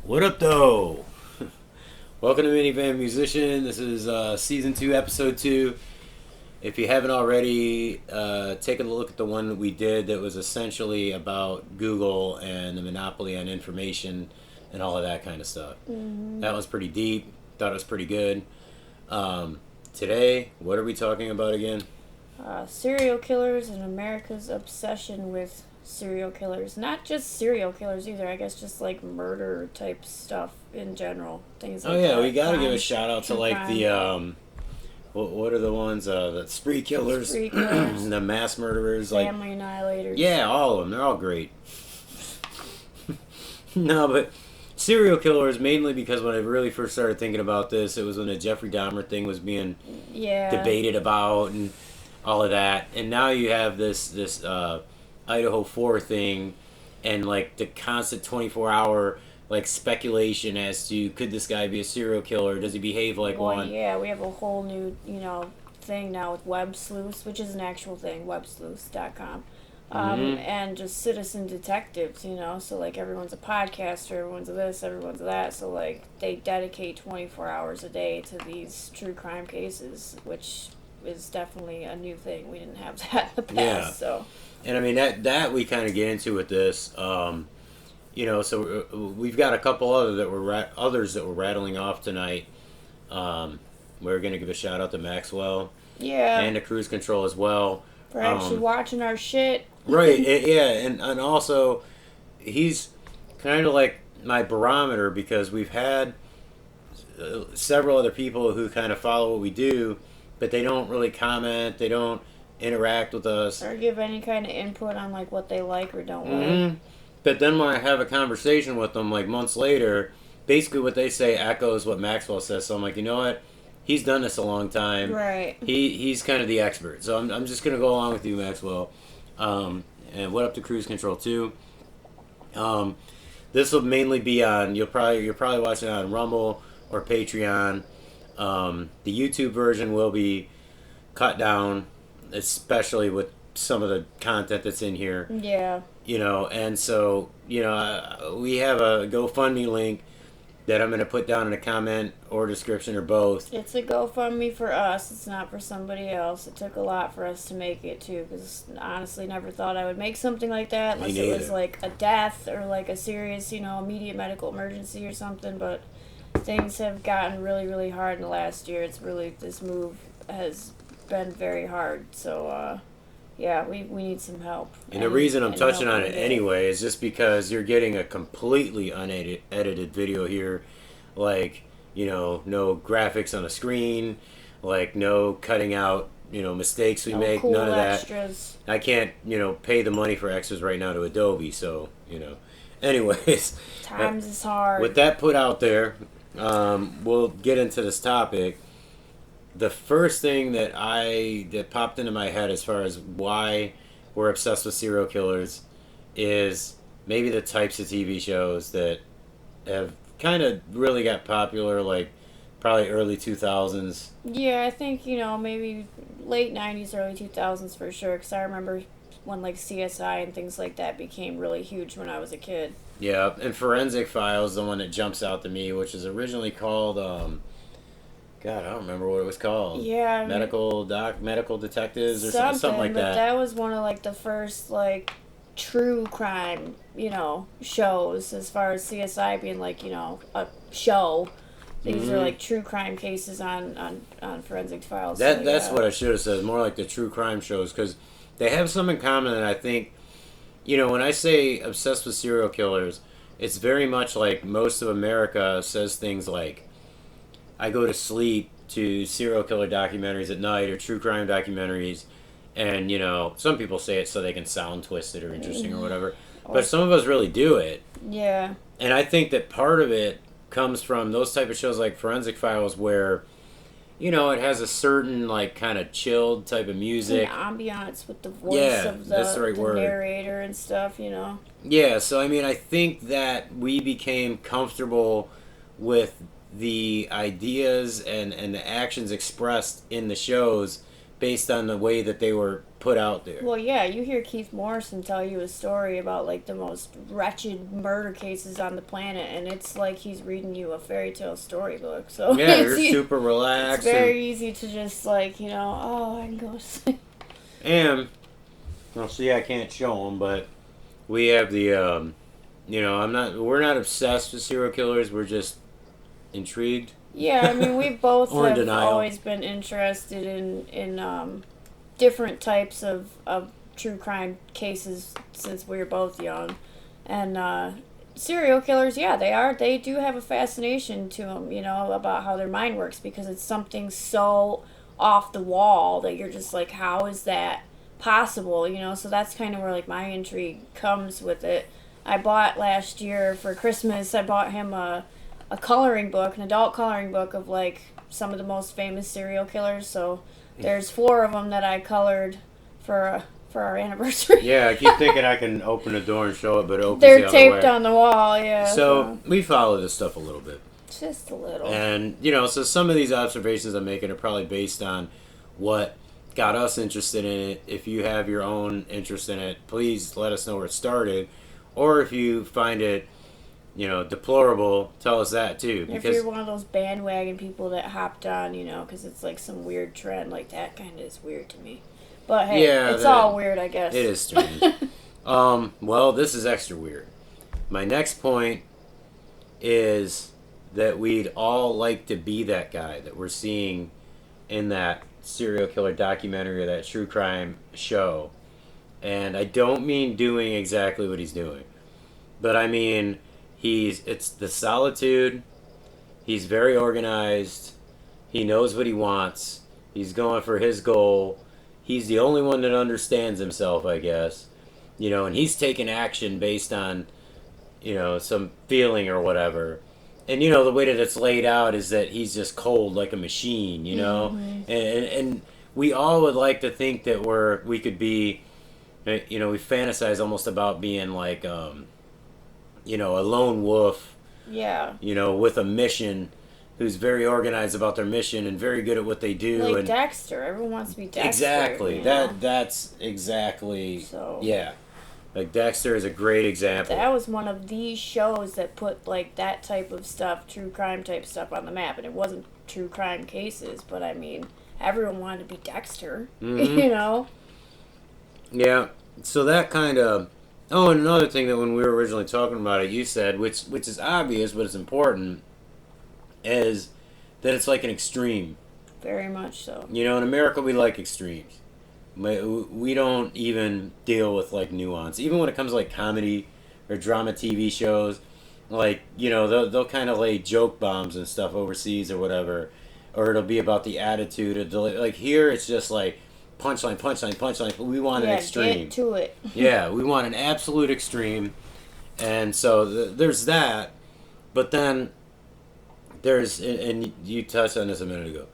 What up, though? Welcome to Minivan Musician. This is Season 2, Episode 2. If you haven't already, take a look at the one that we did that was essentially about Google and the monopoly on information and all of that kind of stuff. Mm-hmm. That was pretty deep. Thought it was pretty good. Today, what are we talking about again? Serial killers and America's obsession with serial killers. Not just serial killers either, I guess just like murder type stuff in general. Things like Oh, yeah, that. we gotta give a Crime, shout out to true like crime. the, what are the ones, the spree killers, Spree killers. the mass murderers, like, Family annihilators. yeah, all of them. They're all great. No, but serial killers, mainly because when I really first started thinking about this, it was when the Jeffrey Dahmer thing was being Yeah. debated about and all of that. And now you have this Idaho 4 thing and like the constant 24-hour like speculation as to could this guy be a serial killer? Does he behave like Well, one? yeah, we have a whole new, thing now with web sleuths, which is an actual thing, websleuths.com. And just citizen detectives, so like everyone's a podcaster, everyone's a this, everyone's a that, so like they dedicate 24 hours a day to these true crime cases, which is definitely a new thing. We didn't have that in the past, Yeah. so. And I mean that we kind of get into with this, so we've got a couple others that we're rattling off tonight. We're gonna give a shout out to Maxwell Yeah, and to Cruise Control as well. for actually watching our shit. Right, and also he's kind of like my barometer because we've had several other people who kind of follow what we do, but they don't really comment, they don't interact with us. Or give any kind of input on like what they like or don't like. Mm-hmm. But then when I have a conversation with them like months later, basically what they say echoes what Maxwell says. So I'm like, you know what? He's done this a long time. Right. He's kind of the expert. So I'm just gonna go along with you, Maxwell. And what up to Cruise Control too. This will mainly be on. You're probably watching it on Rumble or Patreon. The YouTube version will be cut down, especially with some of the content that's in here. Yeah. And so we have a GoFundMe link that I'm going to put down in a comment or description or both. It's a GoFundMe for us. It's not for somebody else. It took a lot for us to make it, too, because honestly never thought I would make something like that unless it was like a death or like a serious, immediate medical emergency or something. But things have gotten really, really hard in the last year. This move has been very hard. So, yeah, we need some help. And the reason I'm touching on it anyway is just because you're getting a completely unedited video here. Like, no graphics on the screen, like no cutting out, mistakes we make, cool none of extras. that. I can't, pay the money for extras right now to Adobe, so, Anyways. Times is hard. With that put out there, we'll get into this topic. The first thing that popped into my head as far as why we're obsessed with serial killers is maybe the types of TV shows that have kind of really got popular, like probably early 2000s. Yeah, I think, maybe late 90s, early 2000s for sure, because I remember when, like, CSI and things like that became really huge when I was a kid. Yeah, and Forensic Files, the one that jumps out to me, which is originally called, God, I don't remember what it was called. Yeah. Medical Detectives or something like that. But that was one of, like, the first, like, true crime, shows, as far as CSI being, like, a show. These are, like, true crime cases on Forensic Files. That's what I should have said. More like the true crime shows, because they have some in common, and I think, when I say obsessed with serial killers, it's very much like most of America says things like, I go to sleep to serial killer documentaries at night or true crime documentaries, and some people say it so they can sound twisted or interesting or whatever, but some of us really do it. Yeah. And I think that part of it comes from those type of shows like Forensic Files where it has a certain like kind of chilled type of music, and ambiance with the voice of the narrator and stuff. Yeah, so I mean I think that we became comfortable with the ideas and the actions expressed in the shows based on the way that they were put out there. Well, yeah, you hear Keith Morrison tell you a story about like the most wretched murder cases on the planet, and it's like he's reading you a fairy tale storybook. So yeah, you're super relaxed. It's very easy to just like, you know, oh, I can go to sleep. And well, see, I can't show them, but we have the, you know, we're not obsessed with serial killers. We're just intrigued. Yeah, I mean, we both have always been interested in different types of true crime cases since we were both young. And serial killers, yeah, they do have a fascination to them, you know, about how their mind works, because it's something so off the wall that you're just like, how is that possible, you know? So that's kind of where like my intrigue comes with it. I bought last year for Christmas, I bought him a coloring book, an adult coloring book of like some of the most famous serial killers. So there's 4 of them that I colored for our anniversary. Yeah, I keep thinking I can open the door and show it, but it opens They're the other taped way. on the wall, yeah. So we follow this stuff a little bit. Just a little. And, you know, so some of these observations I'm making are probably based on what got us interested in it. If you have your own interest in it, please let us know where it started. Or if you find it, you know, deplorable, tell us that too. If you're one of those bandwagon people that hopped on, you know, because it's like some weird trend, like that kind of is weird to me. But hey, yeah, it's all weird, I guess. It is strange. Well, this is extra weird. My next point is that we'd all like to be that guy that we're seeing in that serial killer documentary or that true crime show. And I don't mean doing exactly what he's doing, but I mean it's the solitude. He's very organized. He knows what he wants. He's going for his goal. He's the only one that understands himself, I guess. You know, and he's taking action based on, you know, some feeling or whatever. And, you know, the way that it's laid out is that he's just cold like a machine, you know? Mm-hmm. And we all would like to think that we could be, you know, we fantasize almost about being like, you know, a lone wolf. Yeah. You know, with a mission, who's very organized about their mission and very good at what they do. Like and Dexter. Everyone wants to be Dexter. Exactly. You know? That's exactly. So. Yeah. Like Dexter is a great example. That was one of these shows that put like that type of stuff, true crime type stuff, on the map. And it wasn't true crime cases, but I mean, everyone wanted to be Dexter. Mm-hmm. You know? Yeah. So that kind of... Oh, and another thing that when we were originally talking about it, you said, which is obvious, but it's important, is that it's like an extreme. Very much so. You know, in America, we like extremes. We don't even deal with, like, nuance. Even when it comes to, like, comedy or drama TV shows, like, you know, they'll kind of lay joke bombs and stuff overseas or whatever, or it'll be about the attitude of like, here it's just like, punchline, punchline, punchline. We want an extreme. Get to it. Yeah, we want an absolute extreme. And so there's that. But then there's, and you touched on this a minute ago,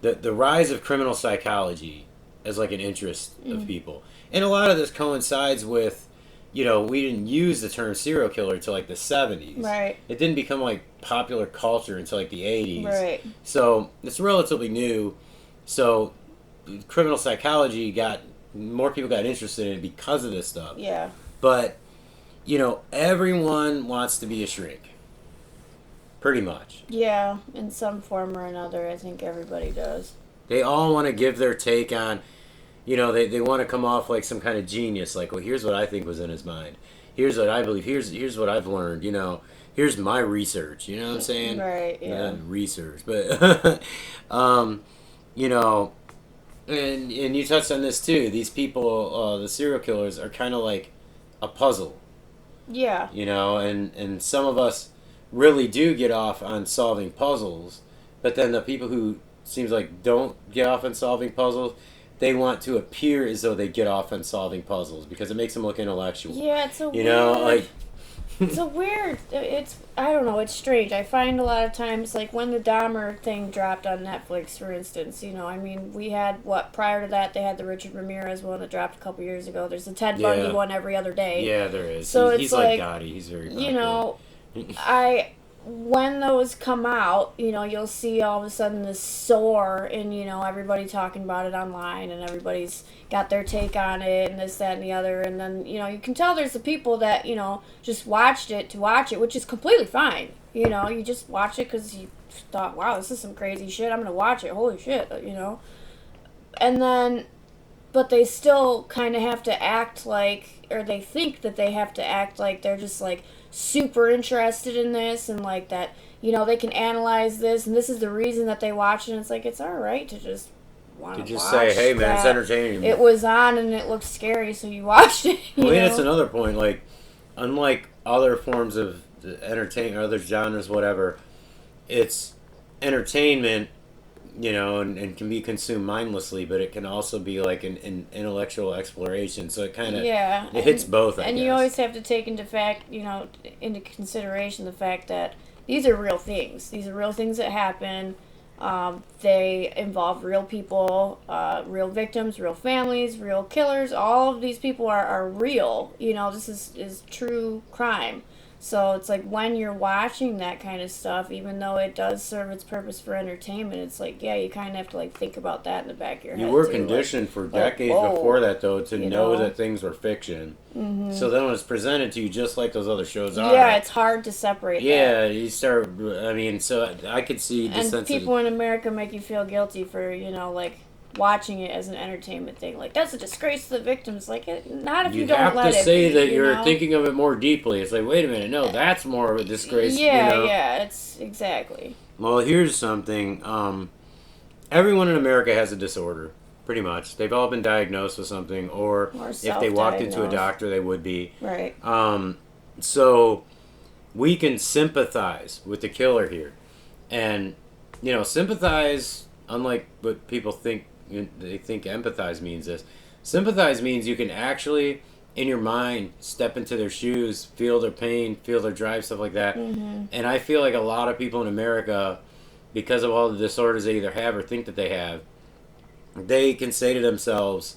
the rise of criminal psychology as like an interest of people. And a lot of this coincides with, you know, we didn't use the term serial killer until like the 70s. Right. It didn't become like popular culture until like the 80s. Right. So it's relatively new. So criminal psychology more people got interested in it because of this stuff. Yeah. But, you know, everyone wants to be a shrink. Pretty much. Yeah, in some form or another, I think everybody does. They all want to give their take on, you know, they want to come off like some kind of genius, like, well, here's what I think was in his mind. Here's what I believe. Here's what I've learned, you know. Here's my research, you know what I'm saying? Right, yeah. Not research, but, you know, and you touched on this too. These people, the serial killers, are kind of like a puzzle. Yeah. You know, and some of us really do get off on solving puzzles, but then the people who seems like don't get off on solving puzzles, they want to appear as though they get off on solving puzzles because it makes them look intellectual. Yeah, it's you know, like it's a weird. It's I don't know. It's strange. I find a lot of times, like when the Dahmer thing dropped on Netflix, for instance. You know, I mean, we had prior to that they had the Richard Ramirez one that dropped a couple years ago. There's the Ted Bundy one every other day. Yeah, there is. So he's like Gotti. He's very popular. You know, I when those come out, you'll see all of a sudden this soar and, everybody talking about it online and everybody's got their take on it and this, that, and the other. And then, you can tell there's the people that, just watched it to watch it, which is completely fine. You just watch it because you thought, wow, this is some crazy shit. I'm going to watch it. Holy shit, And then, but they still kind of have to act like, or they think that they have to act like they're just like super interested in this and like that, they can analyze this and this is the reason that they watch it. And it's like, it's all right to just want to just say, hey man, it's entertaining. It was on and it looked scary, so you watched it. I mean, that's another point. Like, unlike other forms of entertainment, other genres, whatever, it's entertainment, and can be consumed mindlessly, but it can also be like an intellectual exploration. So it kind of it hits both. I guess. You always have to take into consideration the fact that these are real things. These are real things that happen. They involve real people, real victims, real families, real killers. All of these people are real. This is true crime. So it's like when you're watching that kind of stuff, even though it does serve its purpose for entertainment, it's like, yeah, you kind of have to like think about that in the back of your head. You were conditioned for decades before that, though, to know that things were fiction. Mm-hmm. So then when it's presented to you just like those other shows are. Yeah, it's hard to separate that. You start, I mean, so I could see the And people in America make you feel guilty for, like, watching it as an entertainment thing. Like, that's a disgrace to the victims. Like, not if you don't let it. You have to say that you're thinking of it more deeply. It's like, wait a minute, no, that's more of a disgrace. Yeah, it's exactly. Well, here's something. Everyone in America has a disorder, pretty much. They've all been diagnosed with something, or if they walked into a doctor, they would be. Right. So we can sympathize with the killer here. And, sympathize, unlike what people think, they think empathize means this. Sympathize means you can actually, in your mind, step into their shoes, feel their pain, feel their drive, stuff like that. Mm-hmm. And I feel like a lot of people in America, because of all the disorders they either have or think that they have, they can say to themselves,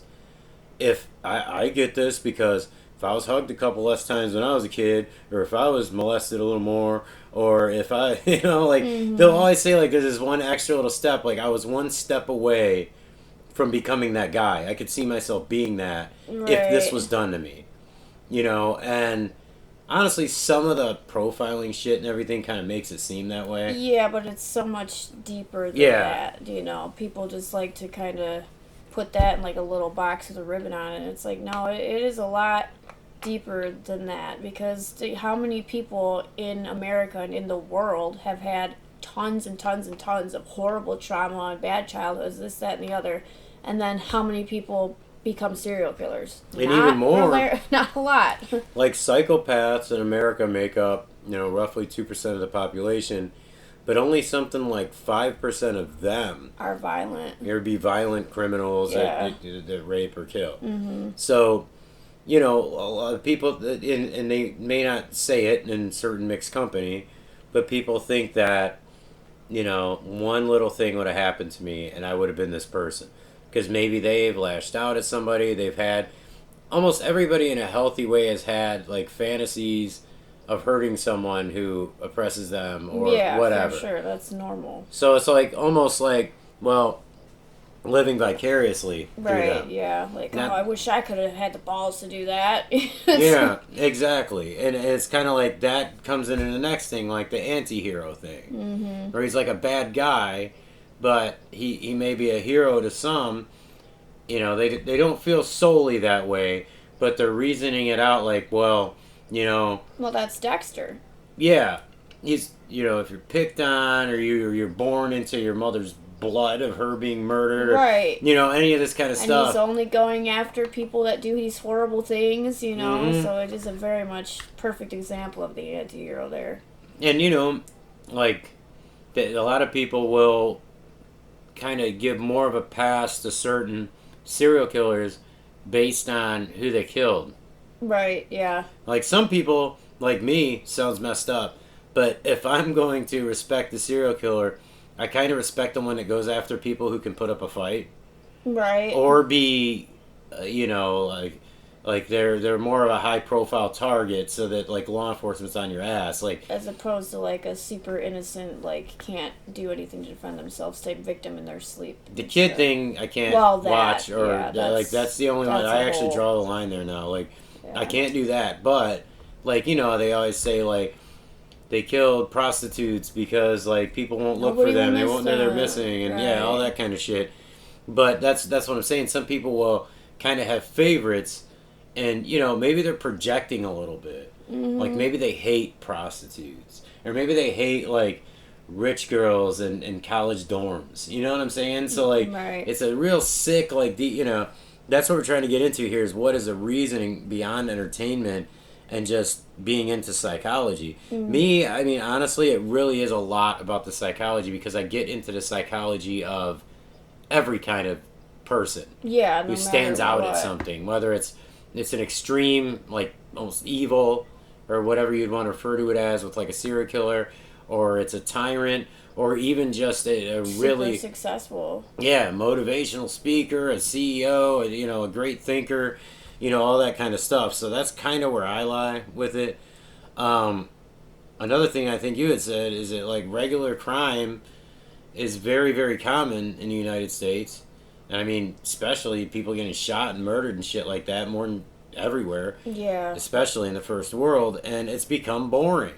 if I get this because if I was hugged a couple less times when I was a kid, or if I was molested a little more, or if I, mm-hmm. They'll always say, like, there's this one extra little step, like, I was one step away from becoming that guy. I could see myself being that if this was done to me. And honestly, some of the profiling shit and everything kind of makes it seem that way. Yeah, but it's so much deeper than that. People just like to kind of put that in like a little box with a ribbon on it. And it's like, no, it is a lot deeper than that, because how many people in America and in the world have had tons and tons and tons of horrible trauma and bad childhoods, this, that, and the other, and then how many people become serial killers? And even more. Not a lot. Like, psychopaths in America make up, roughly 2% of the population, but only something like 5% of them are violent. There would be violent criminals that rape or kill. Mm-hmm. So, a lot of people, and they may not say it in certain mixed company, but people think that, one little thing would have happened to me and I would have been this person. Because maybe they've lashed out at somebody, they've had, almost everybody in a healthy way has had, like, fantasies of hurting someone who oppresses them or whatever. For sure, that's normal. So it's like, almost like, well, living vicariously through them. Yeah. Like, I wish I could have had the balls to do that. Yeah, exactly. And it's kind of like that comes into the next thing, like the anti-hero thing. Mm-hmm. Where he's like a bad guy, but he may be a hero to some. They don't feel solely that way, but they're reasoning it out like, well, Well, that's Dexter. Yeah. He's, if you're picked on or you're born into your mother's blood of her being murdered, or, right? Any of this kind of stuff. And he's only going after people that do these horrible things, Mm-hmm. So it is a very much perfect example of the anti-hero there. And a lot of people will kind of give more of a pass to certain serial killers based on who they killed. Right. Yeah. Like, some people, like me, sounds messed up, but if I'm going to respect the serial killer, I kind of respect the one that goes after people who can put up a fight. Right. Or be, like, Like they're more of a high profile target, so that like law enforcement's on your ass. Like as opposed to like a super innocent, like can't do anything to defend themselves type victim in their sleep. The kid thing, I can't watch, or that's the only one. I actually draw the line there now. Like I can't do that, but like they always say like they killed prostitutes because like people won't look for them. They won't know they're missing, and all that kind of shit. But that's what I'm saying. Some people will kind of have favorites. And, maybe they're projecting a little bit. Mm-hmm. Like, maybe they hate prostitutes. Or maybe they hate, like, rich girls in college dorms. You know what I'm saying? So, like, It's a real sick, like, that's what we're trying to get into here is what is the reasoning beyond entertainment and just being into psychology. Mm-hmm. Me, I mean, honestly, it really is a lot about the psychology because I get into the psychology of every kind of person. Yeah, who stands out at something, whether it's an extreme, like almost evil, or whatever you'd want to refer to it as, with like a serial killer, or it's a tyrant, or even just a really super successful, motivational speaker, a CEO, a great thinker, all that kind of stuff. So that's kind of where I lie with it. Another thing I think you had said is that like regular crime is very, very common in the United States. And I mean, especially people getting shot and murdered and shit like that more than everywhere. Yeah. Especially in the first world. And it's become boring.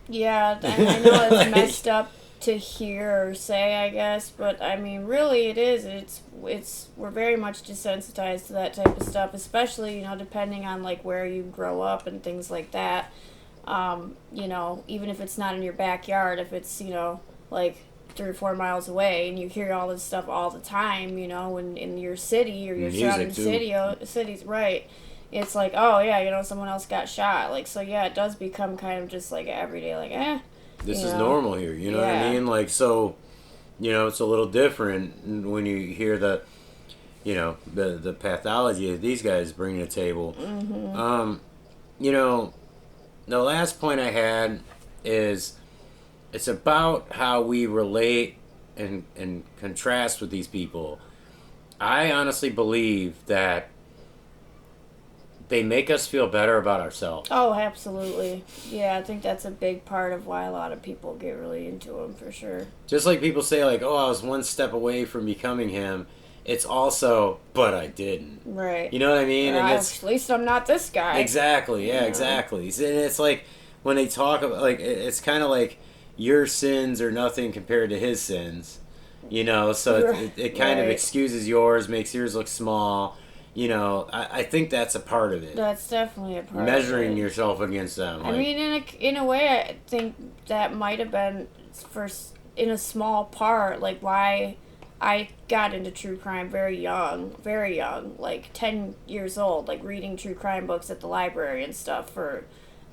Yeah, and I know it's messed up to hear or say, I guess. But, I mean, really it is. It's we're very much desensitized to that type of stuff. Especially, depending on, like, where you grow up and things like that. Even if it's not in your backyard. If it's, like 3 or 4 miles away, and you hear all this stuff all the time, in your city or your surrounding cities, right? It's like, oh yeah, someone else got shot. Like, so yeah, it does become kind of just like everyday, like, this is normal here. You know what I mean? Like, so, it's a little different when you hear the pathology that these guys bring to the table. Mm-hmm. The last point I had is, it's about how we relate and contrast with these people. I honestly believe that they make us feel better about ourselves. Oh, absolutely. Yeah, I think that's a big part of why a lot of people get really into them, for sure. Just like people say, like, oh, I was one step away from becoming him. It's also, but I didn't. Right. You know what I mean? And at least I'm not this guy. Exactly. Yeah, exactly. And it's like, when they talk about, like, it's kind of like, your sins are nothing compared to his sins, so it kind of excuses yours, makes yours look small. I think that's a part of it. That's definitely a part measuring of it. Yourself against them. I mean, in a way, I think that might have been in a small part, like why I got into true crime very young, like 10 years old, like reading true crime books at the library and stuff for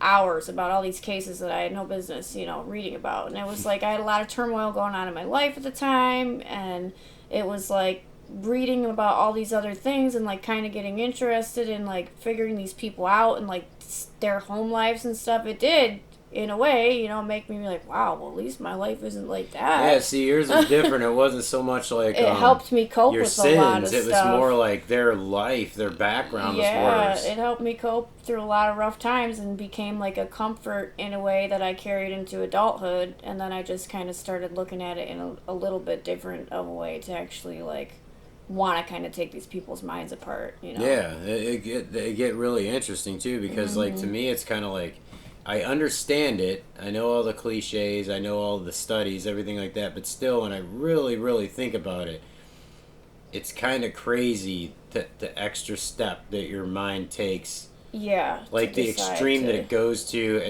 hours about all these cases that I had no business, reading about. And it was like I had a lot of turmoil going on in my life at the time, and it was like reading about all these other things and like kind of getting interested in like figuring these people out and like their home lives and stuff. It did, in a way, make me be like, wow, well, at least my life isn't like that. Yeah, see, yours was different. It wasn't so much like it helped me cope with sins. A lot of stuff. It was more like their life, their background was worse. Yeah, it helped me cope through a lot of rough times and became like a comfort in a way that I carried into adulthood. And then I just kind of started looking at it in a little bit different of a way to actually like want to kind of take these people's minds apart. Yeah, it get really interesting too because like to me it's kind of like, I understand it. I know all the cliches. I know all the studies, everything like that. But still, when I really, really think about it, it's kind of crazy that the extra step that your mind takes. Yeah. Like the extreme that it goes to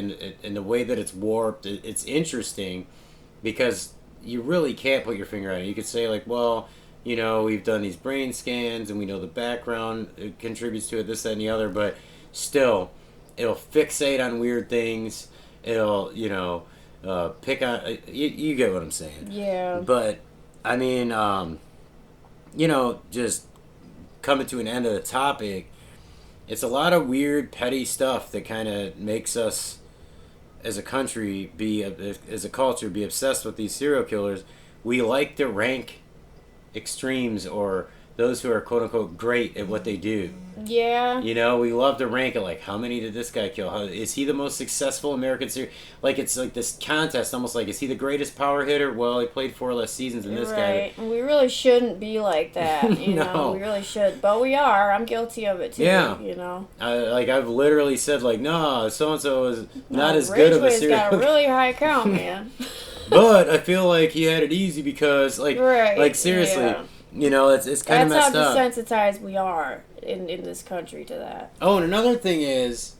and the way that it's warped. It's interesting because you really can't put your finger on it. You could say like, well, we've done these brain scans and we know the background it contributes to it, this, that, and the other. But still, it'll fixate on weird things. It'll, pick on... You get what I'm saying. Yeah. But, I mean, just coming to an end of the topic, it's a lot of weird, petty stuff that kind of makes us, as a country, as a culture, be obsessed with these serial killers. We like to rank extremes or those who are quote unquote great at what they do. Yeah. You know, we love to rank it like, how many did this guy kill? Is he the most successful American series? Like, it's like this contest, almost like, is he the greatest power hitter? Well, he played 4 less seasons than this guy. Right. We really shouldn't be like that, you No. know? We really should. But we are. I'm guilty of it, too, you know? I've literally said, like, no, so-and-so is not as good of a Ridgeway's serial got a really high count, man. But I feel like he had it easy because, like, right. like seriously, yeah. you know, it's kind of messed up. That's how desensitized we are in this country to that. Oh, and another thing is,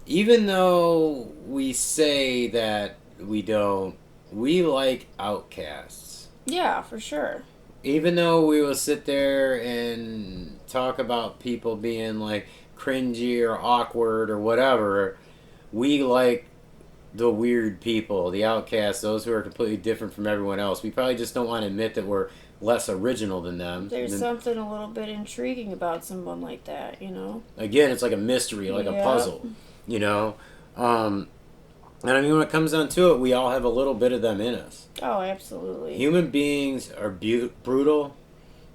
even though we say that we don't, we like outcasts. Yeah, for sure. Even though we will sit there and talk about people being, like, cringy or awkward or whatever, we like the weird people, the outcasts, those who are completely different from everyone else. We probably just don't want to admit that we're less original than them. There's something a little bit intriguing about someone like that, you know? Again, it's like a mystery, like a puzzle, you know? And I mean, when it comes down to it, we all have a little bit of them in us. Oh, absolutely. Human beings are brutal.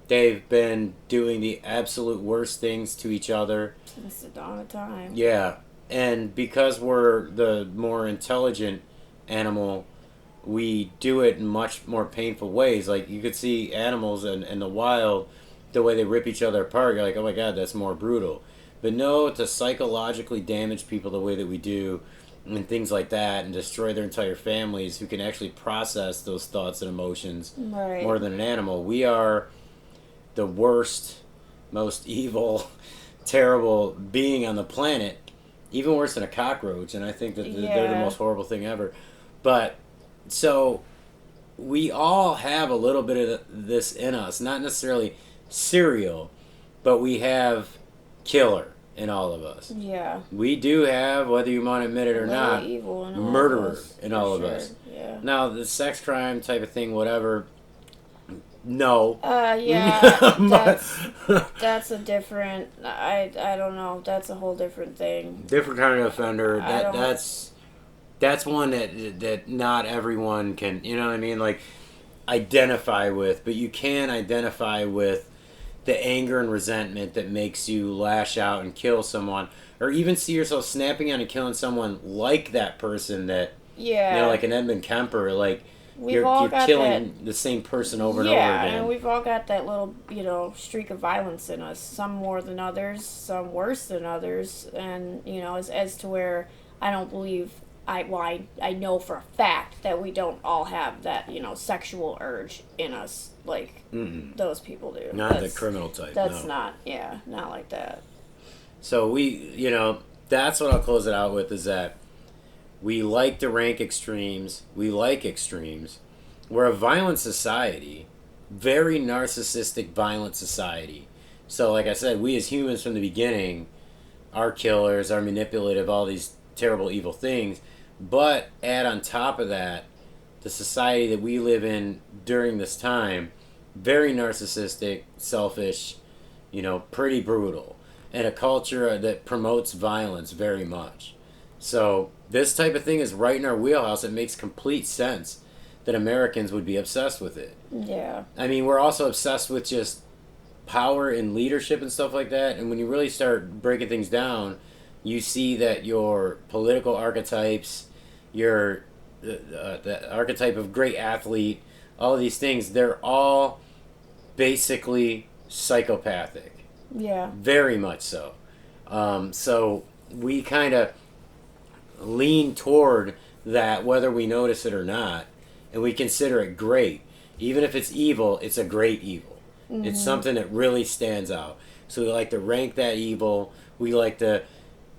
They've been doing the absolute worst things to each other Since the dawn of time. Yeah. And because we're the more intelligent animal, we do it in much more painful ways. Like, you could see animals in the wild, the way they rip each other apart. You're like, oh my God, that's more brutal. But no, to psychologically damage people the way that we do and things like that and destroy their entire families who can actually process those thoughts and emotions more than an animal. We are the worst, most evil, terrible being on the planet. Even worse than a cockroach, and I think that they're the most horrible thing ever. But, so, we all have a little bit of this in us. Not necessarily serial, but we have killer in all of us. Yeah. We do have, whether you want to admit it or not, evil in murderer in all of us. Yeah. Now, the sex crime type of thing, whatever, no. Yeah, that's a different, I don't know, that's a whole different thing. Different kind of offender. That's one that not everyone can, you know what I mean, like, identify with, but you can identify with the anger and resentment that makes you lash out and kill someone, or even see yourself snapping on and killing someone like that person that, you know, like an Edmund Kemper, like, you're killing the same person over and over again. Yeah, and we've all got that little, you know, streak of violence in us. Some more than others, some worse than others. And, you know, as to where I don't believe, I know for a fact that we don't all have that, you know, sexual urge in us like those people do. Not the criminal type, That's not like that. So we, you know, that's what I'll close it out with, is that we like to rank extremes. We like extremes. We're a violent society. Very narcissistic, violent society. So, like I said, we as humans from the beginning are killers, are manipulative, all these terrible, evil things. But add on top of that, the society that we live in during this time, very narcissistic, selfish, you know, pretty brutal. And a culture that promotes violence very much. So this type of thing is right in our wheelhouse. It makes complete sense that Americans would be obsessed with it. Yeah. I mean, we're also obsessed with just power and leadership and stuff like that. And when you really start breaking things down, you see that your political archetypes, your the archetype of great athlete, all of these things, they're all basically psychopathic. Yeah. Very much so. So we kind of lean toward that whether we notice it or not, and we consider it great. Even if it's evil, it's a great evil. Mm-hmm. It's something that really stands out. So we like to rank that evil. We like to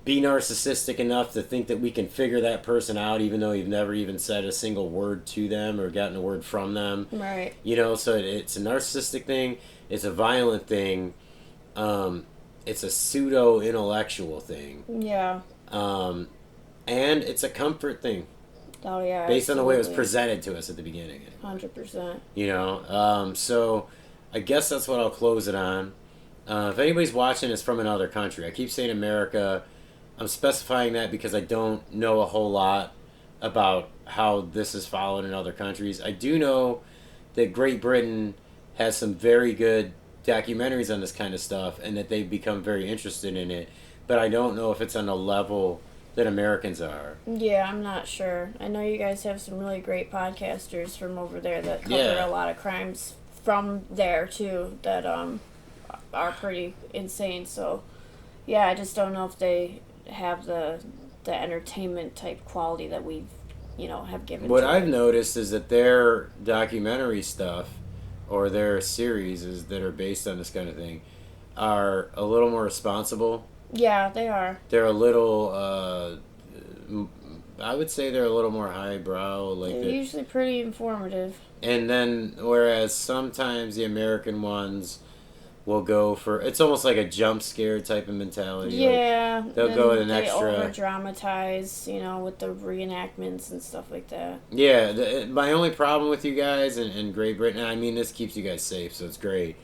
be narcissistic enough to think that we can figure that person out even though you've never even said a single word to them or gotten a word from them. Right. You know, so it's a narcissistic thing. It's a violent thing. It's a pseudo-intellectual thing. Yeah. And it's a comfort thing. Oh, yeah. Based on the way it was presented to us at the beginning. 100%. You know? So I guess that's what I'll close it on. If anybody's watching, it's from another country. I keep saying America. I'm specifying that because I don't know a whole lot about how this is followed in other countries. I do know that Great Britain has some very good documentaries on this kind of stuff, and that they've become very interested in it. But I don't know if it's on a level that Americans are. Yeah, I'm not sure. I know you guys have some really great podcasters from over there that cover a lot of crimes from there too that are pretty insane. So yeah, I just don't know if they have the entertainment type quality that we have given. What I've noticed is that their documentary stuff or their series that are based on this kind of thing are a little more responsible. Yeah, they are. They're a little, I would say they're a little more highbrow. They're usually pretty informative. And then, whereas sometimes the American ones will go for, it's almost like a jump scare type of mentality. Yeah. Like they'll go with an extra. They over-dramatize, with the reenactments and stuff like that. Yeah, my only problem with you guys in Great Britain, I mean, this keeps you guys safe, so it's great.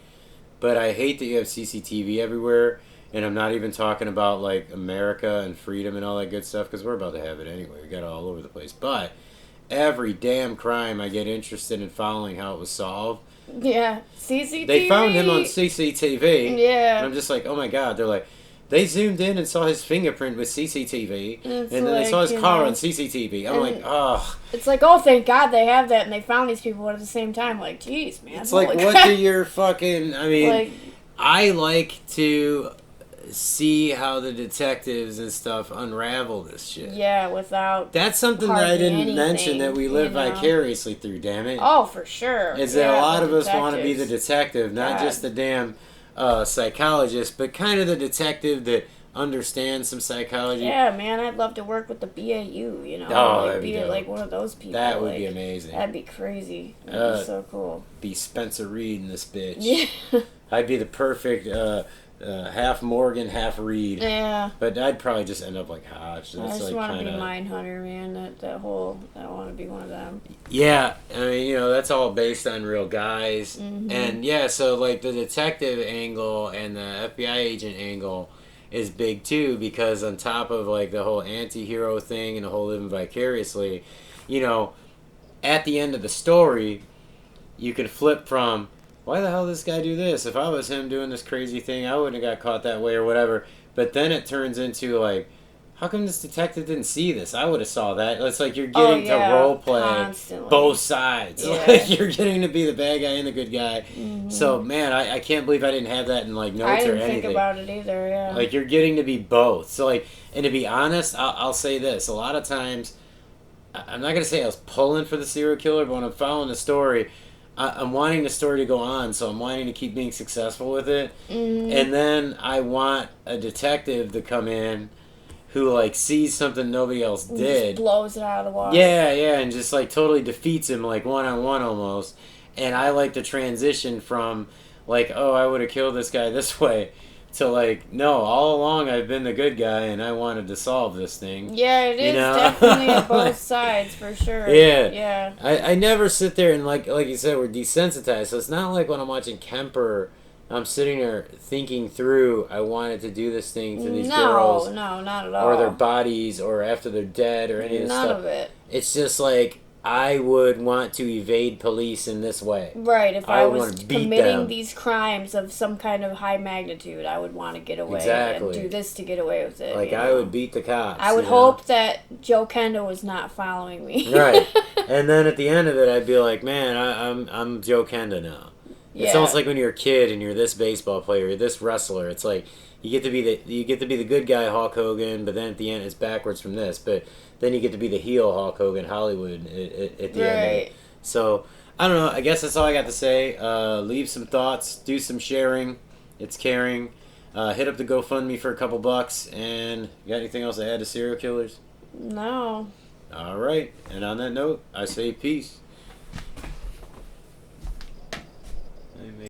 But I hate that you have CCTV everywhere. And I'm not even talking about, like, America and freedom and all that good stuff, because we're about to have it anyway. We got it all over the place. But every damn crime I get interested in following how it was solved. Yeah, CCTV. They found him on CCTV. Yeah. And I'm just like, oh my God. They're like, they zoomed in and saw his fingerprint with CCTV. And then they saw his car on CCTV. I'm like, oh. It's like, oh, thank God they have that, and they found these people at the same time. Like, geez, man. It's like, what do your fucking, I mean, I like to see how the detectives and stuff unravel this shit. Yeah, without that's something that I didn't mention that we live vicariously through, damn it. Oh, for sure. Is that a lot of us want to be the detective, not just the damn psychologist, but kind of the detective that understands some psychology. Yeah, man, I'd love to work with the BAU, Oh, that'd be like one of those people. That would be amazing. That'd be crazy. That'd be so cool. Be Spencer Reed in this bitch. Yeah. I'd be the perfect half Morgan, half Reed. Yeah. But I'd probably just end up like Hodge. I just want to be Mindhunter, man. I want to be one of them. Yeah. I mean, that's all based on real guys. Mm-hmm. And yeah, so like the detective angle and the FBI agent angle is big too, because on top of like the whole anti-hero thing and the whole living vicariously, at the end of the story, you can flip from, why the hell did this guy do this? If I was him doing this crazy thing, I wouldn't have got caught that way or whatever. But then it turns into like, how come this detective didn't see this? I would have saw that. It's like you're getting to role play both sides. Yeah. Like you're getting to be the bad guy and the good guy. Mm-hmm. So man, I can't believe I didn't have that in like notes or anything. I didn't think about it either. Yeah. Like you're getting to be both. So like, and to be honest, I'll say this: a lot of times, I'm not gonna say I was pulling for the serial killer, but when I'm following the story, I'm wanting the story to go on, so I'm wanting to keep being successful with it. Mm-hmm. And then I want a detective to come in who, like, sees something nobody else did. Just blows it out of the water. Yeah, and just, like, totally defeats him, like, one-on-one almost. And I like the transition from, like, oh, I would have killed this guy this way, to, like, no, all along I've been the good guy and I wanted to solve this thing. Yeah, it is definitely on both sides, for sure. Yeah. I never sit there and, like you said, we're desensitized. So it's not like when I'm watching Kemper, I'm sitting there thinking through, I wanted to do this thing to these girls. No, not at all. Or their bodies, or after they're dead, or any of this stuff. None of it. It's just like, I would want to evade police in this way. Right, if I was committing these crimes of some kind of high magnitude, I would want to get away and do this to get away with it. Like, I would beat the cops. I would hope that Joe Kenda was not following me. Right. And then at the end of it, I'd be like, man, I'm Joe Kenda now. Yeah. It's almost like when you're a kid and you're this baseball player, you're this wrestler. It's like you get to be the good guy Hulk Hogan, but then at the end it's backwards from this. But then you get to be the heel Hulk Hogan Hollywood at the end. So I don't know. I guess that's all I got to say. Leave some thoughts, do some sharing. It's caring. Hit up the GoFundMe for a couple bucks. And you got anything else to add to serial killers? No. All right. And on that note, I say peace.